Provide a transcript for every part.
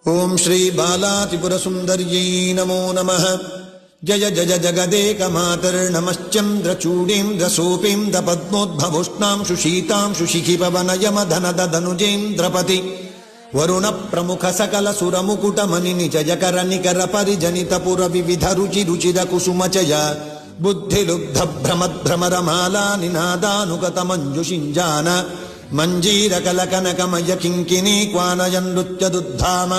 ओं श्री बालात्रिपुरसुन्दर्यै नमो नमः। जय जय जगदेकमातर्नमश्चन्द्रचूडीन्द्रसोपीन्द्रपद्मोद्भवोष्णां सुशीतां सुशिखिपवनयमधनदनुजेन्द्रपति वरुण प्रमुख सकल सुरमुकुटमणि निचयकर निकर परिजनित पुर विविध रुचि रुचिर कुसुमचय बुद्धिलुब्ध भ्रमद्भ्रमरमाला निनादानुगत मंजुषिञ्जान मंजीरकलकनकमय किङ्किणी क्वानय नृत्यदुद्धाम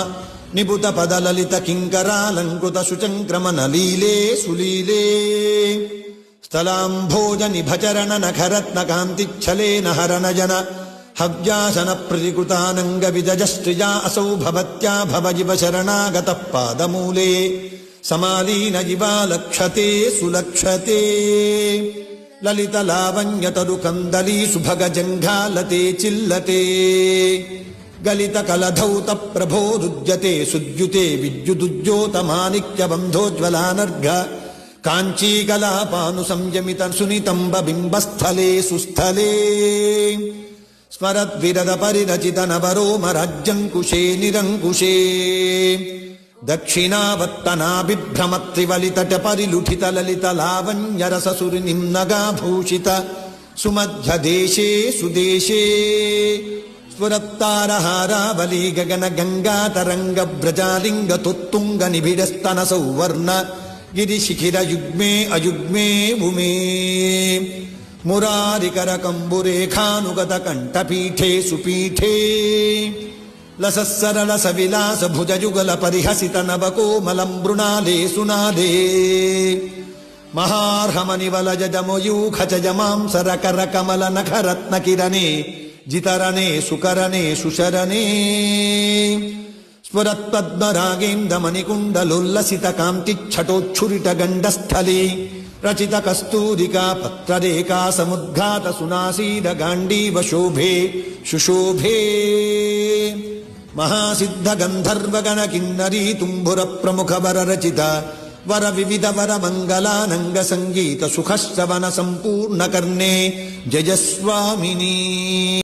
निपुत पदललित किङ्करालङ्कृत सुचङ्क्रमण लीले सुलीले स्थलाम्भोज निभचरण नखरत्न कान्तिच्छलेन हरनजन हव्यासन प्रतिकृतानंग विदजस्त्रिजा असौ भवत्या भवजिव शरणागतः पादमूले समालीन जिवा लक्षते सुलक्षते ललित लावण्य तरु कंदली सुभग जंघालते चिल्लते गलित कलधौत प्रभोरुज्यते सुद्युते विद्युदुज्योत माणिक्य बंधोज्वलानर्घ कांची गलापानु संयमित सुनितंब बिंबस्थले सुस्थले स्मरद्विरद परिरचित नवरोम राज्यंकुशे निरंकुशे दक्षिणावत्तनाभिभ्रमत्रिवलितट परिलुठित ललित लावण्य रससुरि निम्नगाभूषित सुमध्य देशे सुदेशे स्फुरत्तारहारावली गगन गंगा तरंग व्रजालिंग तुत्तुंग निबिडस्तन सौवर्ण गिरिशिखिर युग्मे अयुग्मे उमे मुरारिकर कंबुरेखानुगत कंठपीठे सुपीठे लसत्सरल सविलास भुज जुगल परिहसित नवकोमलं मृणाले सुनाले महार्हमनिवल जमयूख जमां सरकर कमल नखरत्न किरणे जितरणे सुकरणे सुशरणे स्फुरत्पद्मरागेन्दमणिकुण्डलोल्लसित कान्तिच्छटोच्छुरित गण्डस्थले रचित कस्तूरिका पत्ररेखा समुद्घात सुनासीद गाण्डीव शोभे शुशोभे महासिद्ध गंधर्व गण किन्नरी तुम्बुर प्रमुख वर रचित वर विविध वर मंगलानंग संगीत सुखश्रवण संपूर्ण कर्णे जय स्वामिनी।